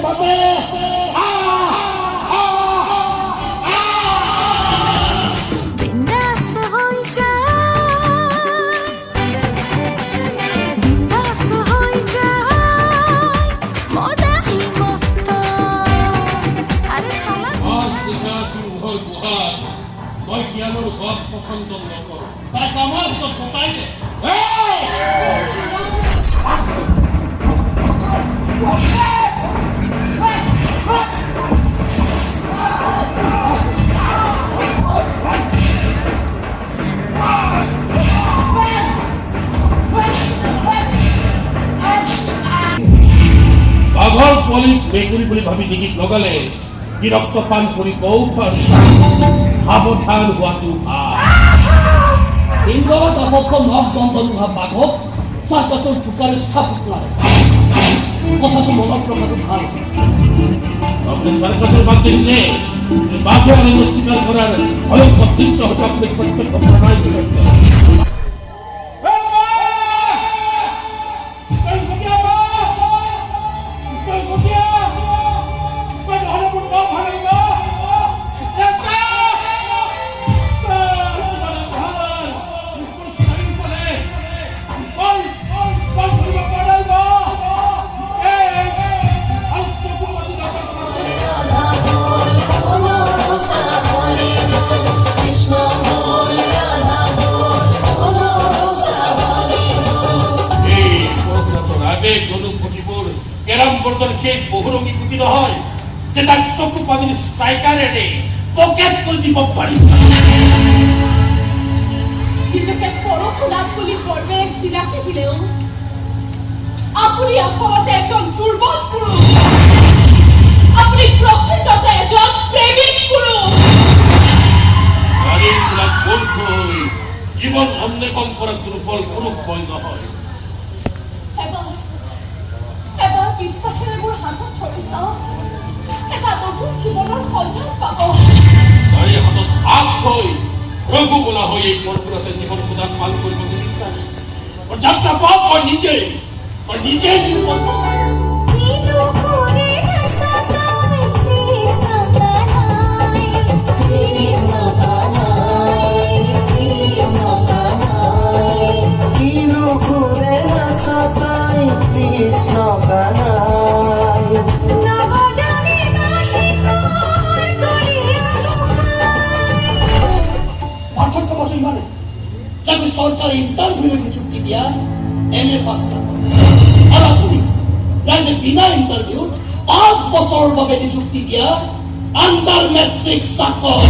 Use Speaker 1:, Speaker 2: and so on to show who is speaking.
Speaker 1: মাতে মই জ্ঞানৰ গপ পচন্দ নকৰোঁ তাক আমাৰ হাতত পতাই দে বাঘৰ পোৱালিক মেকুৰী বুলি ভাবি ডিঙিত লগালে কি ৰক্তপান কৰি কৌশল সাৱধান হোৱাটো ভাল ইন্দৰত অবক্ষ নখ দন্তন হোৱা বাঘক 5 বছৰ চোকাৰে চাপত লাগে কথাটো মনত ৰখাটো ভাল আপুনি চাৰ্কাছৰ বাঘ দেখিছে বাঘে অৰণ্য চিকাৰ কৰাৰ ভয়ংকৰ দৃশ্য হয়তো আপুনি প্ৰত্যক্ষ কৰা নাই বহুৰঙী কুটি নহয় যে তাক চকু পানী ষ্ট্ৰাইকাৰেৰে পকেট কৰি দিব পাৰি
Speaker 2: নিজকে পৰশুনাথ বুলি গৰ্বেৰে চিনাকি দিলেও আপুনি আচলতে এজন দুৰ্বল পুৰুষ আপুনি প্ৰকৃততে এজন প্ৰেমিক পুৰুষ
Speaker 1: নাৰীবিলাক বলকৈ জীৱন অন্বেষণ কৰা দুৰ্বল পুৰুষ মই নহয়
Speaker 2: এবাৰ বিশ্বাসেৰে মোৰ হাতত ধৰি চাওক এটা নতুন জীৱনৰ সন্ধান পাব
Speaker 1: নাৰীৰ হাতত হাত থৈ ৰঘু বোলা হৈ এই পৰশুনাথে জীৱন সুধাক পাল কৰিব নিবিচাৰে যাত্ৰা পাওক মই নিজেই নিৰ্বল সরকারি ইন্টারভিউ নিযুক্তি দিয়া এমএ পাস আর আপনি রাজ্যে বিনা ইন্টারভিউ 5 বছর ভাবে নিযুক্তি দিয়া আন্ডার ম্যাট্রিক চাকর